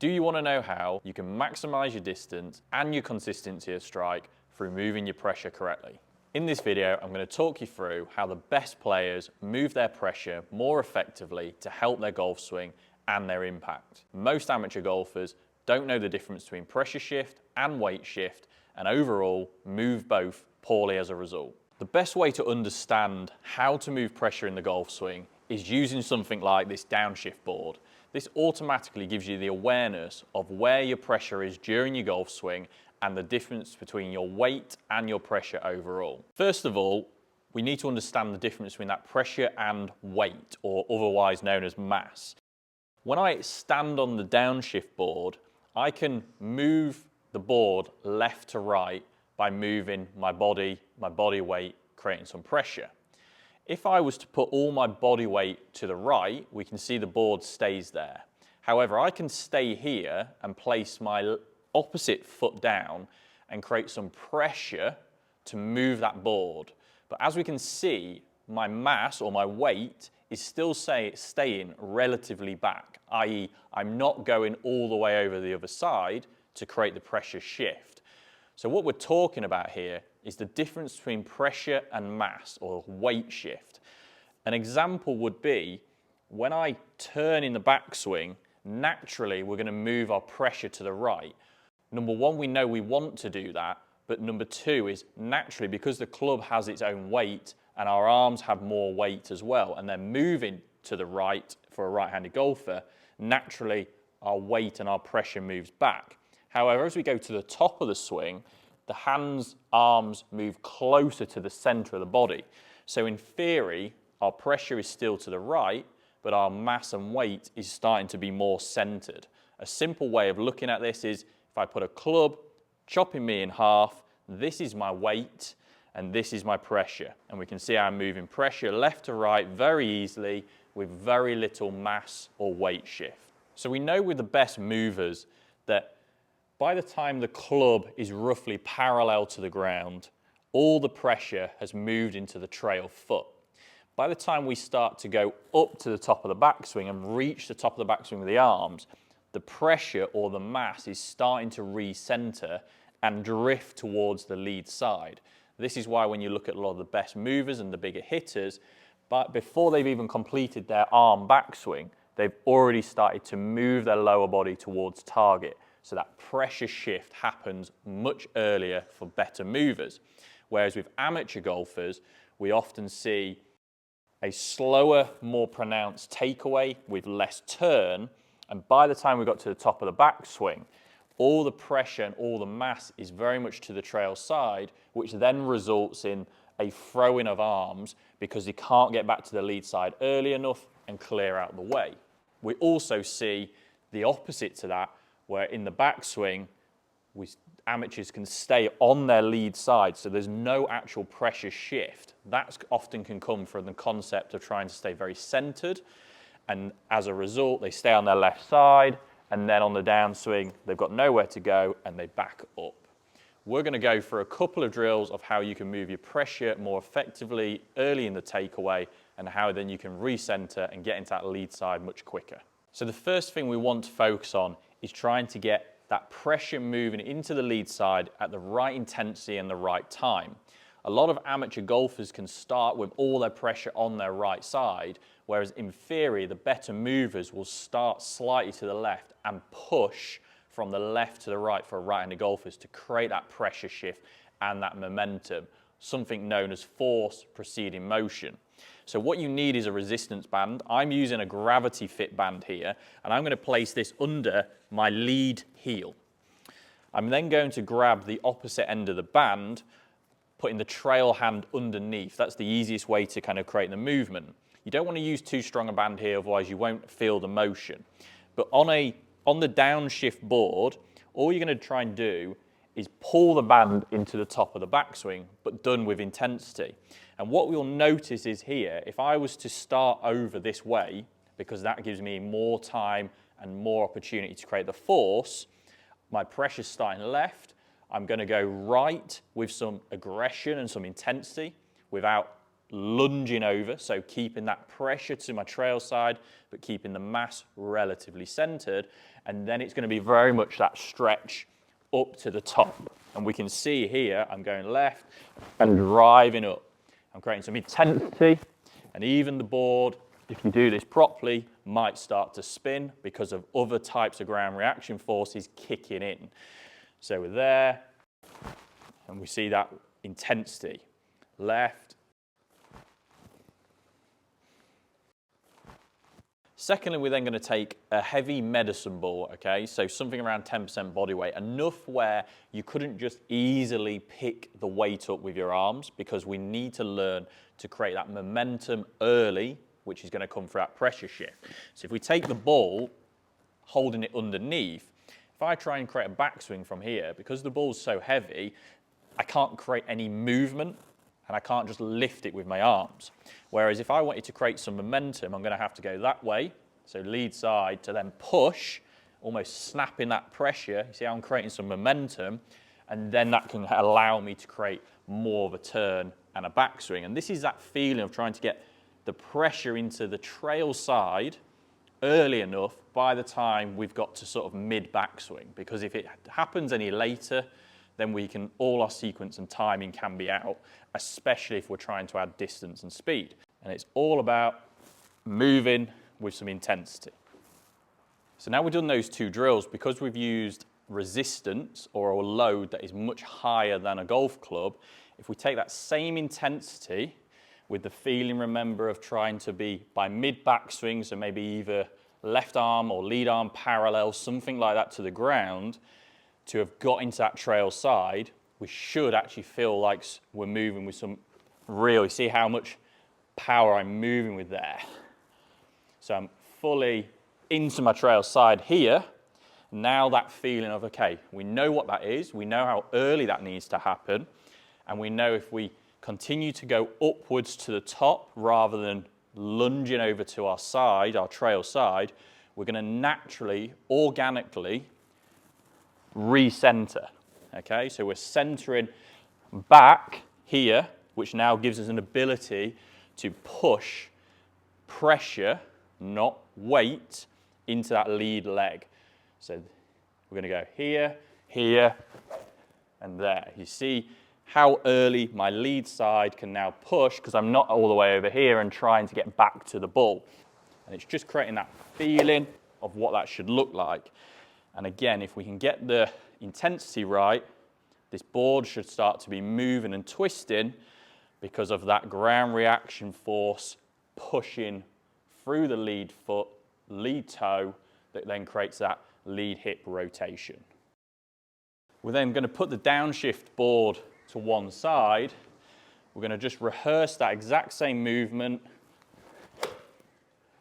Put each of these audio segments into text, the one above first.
Do you want to know how you can maximise your distance and your consistency of strike through moving your pressure correctly? In this video, I'm going to talk you through how the best players move their pressure more effectively to help their golf swing and their impact. Most amateur golfers don't know the difference between pressure shift and weight shift, and overall move both poorly as a result. The best way to understand how to move pressure in the golf swing is using something like this downshift board. This automatically gives you the awareness of where your pressure is during your golf swing and the difference between your weight and your pressure overall. First of all, we need to understand the difference between that pressure and weight, or otherwise known as mass. When I stand on the downshift board, I can move the board left to right by moving my body weight, creating some pressure. If I was to put all my body weight to the right, we can see the board stays there. However, I can stay here and place my opposite foot down and create some pressure to move that board. But as we can see, my mass or my weight is still staying relatively back, i.e. I'm not going all the way over the other side to create the pressure shift. So what we're talking about here is the difference between pressure and mass, or weight shift. An example would be when I turn in the backswing, naturally we're going to move our pressure to the right. Number one, we know we want to do that, but number two is naturally, because the club has its own weight and our arms have more weight as well, and they're moving to the right for a right-handed golfer, naturally our weight and our pressure moves back. However, as we go to the top of the swing, the hands, arms move closer to the center of the body. So in theory, our pressure is still to the right, but our mass and weight is starting to be more centered. A simple way of looking at this is if I put a club chopping me in half, this is my weight and this is my pressure. And we can see I'm moving pressure left to right very easily with very little mass or weight shift. So we know with the best movers that by the time the club is roughly parallel to the ground, all the pressure has moved into the trail foot. By the time we start to go up to the top of the backswing and reach the top of the backswing with the arms, the pressure or the mass is starting to recenter and drift towards the lead side. This is why when you look at a lot of the best movers and the bigger hitters, but before they've even completed their arm backswing, they've already started to move their lower body towards target. So that pressure shift happens much earlier for better movers. Whereas with amateur golfers, we often see a slower, more pronounced takeaway with less turn. And by the time we got to the top of the backswing, all the pressure and all the mass is very much to the trail side, which then results in a throwing of arms because you can't get back to the lead side early enough and clear out the way. We also see the opposite to that, where in the backswing, amateurs can stay on their lead side, so there's no actual pressure shift. That often can come from the concept of trying to stay very centered, and as a result, they stay on their left side, and then on the downswing, they've got nowhere to go, and they back up. We're going to go through a couple of drills of how you can move your pressure more effectively early in the takeaway, and how then you can recenter and get into that lead side much quicker. So the first thing we want to focus on is trying to get that pressure moving into the lead side at the right intensity and the right time. A lot of amateur golfers can start with all their pressure on their right side, whereas in theory, the better movers will start slightly to the left and push from the left to the right for right-handed golfers to create that pressure shift and that momentum, something known as force preceding motion. So what you need is a resistance band. I'm using a gravity fit band here, and I'm going to place this under my lead heel. I'm then going to grab the opposite end of the band, putting the trail hand underneath. That's the easiest way to kind of create the movement. You don't want to use too strong a band here, otherwise you won't feel the motion. But on the downshift board, all you're going to try and do is pull the band into the top of the backswing, but done with intensity. And what we'll notice is here, if I was to start over this way, because that gives me more time and more opportunity to create the force, my pressure's starting left, I'm going to go right with some aggression and some intensity without lunging over, so keeping that pressure to my trail side, but keeping the mass relatively centered. And then it's going to be very much that stretch up to the top. And we can see here, I'm going left and driving up. I'm creating some intensity, and even the board, if you do this properly, might start to spin because of other types of ground reaction forces kicking in. So we're there, and we see that intensity. Left. Secondly, we're then going to take a heavy medicine ball, okay? So something around 10% body weight, enough where you couldn't just easily pick the weight up with your arms, because we need to learn to create that momentum early, which is going to come through that pressure shift. So if we take the ball, holding it underneath, if I try and create a backswing from here, because the ball's so heavy, I can't create any movement, and I can't just lift it with my arms. Whereas if I wanted to create some momentum, I'm going to have to go that way, so lead side, to then push, almost snapping that pressure. You see how I'm creating some momentum, and then that can allow me to create more of a turn and a backswing. And this is that feeling of trying to get the pressure into the trail side early enough by the time we've got to sort of mid backswing, because if it happens any later, then all our sequence and timing can be out, especially if we're trying to add distance and speed. And it's all about moving with some intensity. So now we've done those two drills, because we've used resistance or a load that is much higher than a golf club, if we take that same intensity with the feeling, remember, of trying to be by mid backswing, so maybe either left arm or lead arm parallel, something like that to the ground, to have got into that trail side, we should actually feel like we're moving with some real, you see how much power I'm moving with there. So I'm fully into my trail side here. Now that feeling of, okay, we know what that is, we know how early that needs to happen, and we know if we continue to go upwards to the top rather than lunging over to our side, our trail side, we're going to naturally, organically recenter. Okay, so we're centering back here, which now gives us an ability to push pressure, not weight, into that lead leg. So we're going to go here, here, and there. You see how early my lead side can now push, because I'm not all the way over here and trying to get back to the ball. And it's just creating that feeling of what that should look like. And again, if we can get the intensity right, this board should start to be moving and twisting because of that ground reaction force pushing through the lead foot, lead toe, that then creates that lead hip rotation. We're then going to put the downshift board to one side. We're going to just rehearse that exact same movement.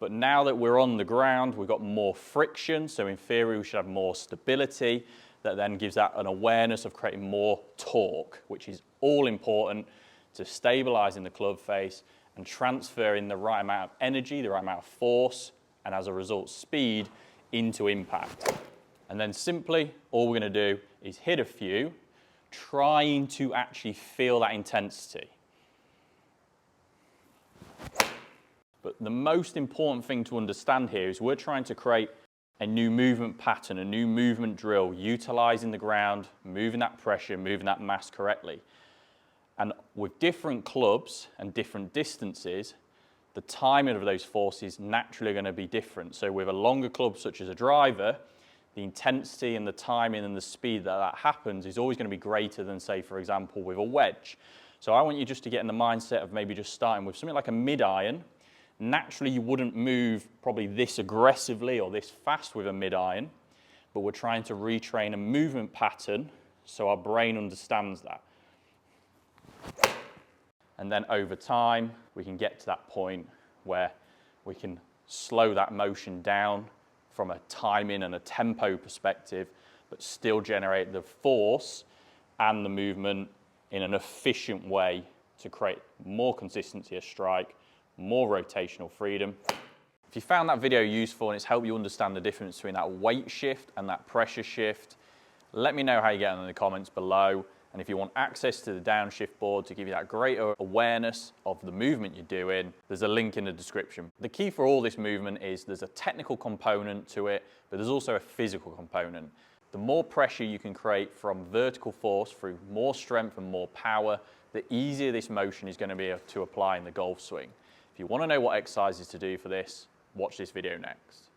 But now that we're on the ground, we've got more friction, so in theory we should have more stability. That then gives that an awareness of creating more torque, which is all important to stabilizing the club face and transferring the right amount of energy, the right amount of force, and as a result speed into impact. And then simply all we're going to do is hit a few, trying to actually feel that intensity. But the most important thing to understand here is we're trying to create a new movement pattern, a new movement drill, utilizing the ground, moving that pressure, moving that mass correctly. And with different clubs and different distances, the timing of those forces naturally are going to be different. So with a longer club such as a driver, the intensity and the timing and the speed that happens is always going to be greater than, say, for example, with a wedge. So I want you just to get in the mindset of maybe just starting with something like a mid-iron. Naturally, you wouldn't move probably this aggressively or this fast with a mid-iron, but we're trying to retrain a movement pattern so our brain understands that. And then over time, we can get to that point where we can slow that motion down from a timing and a tempo perspective, but still generate the force and the movement in an efficient way to create more consistency of strike, more rotational freedom. If you found that video useful and it's helped you understand the difference between that weight shift and that pressure shift, let me know how you get on in the comments below. And And if you want access to the downshift board to give you that greater awareness of the movement you're doing, there's a link in the description. The key for all this movement is there's a technical component to it, but there's also a physical component. The more pressure you can create from vertical force through more strength and more power, the easier this motion is going to be to apply in the golf swing. If you want to know what exercises to do for this, watch this video next.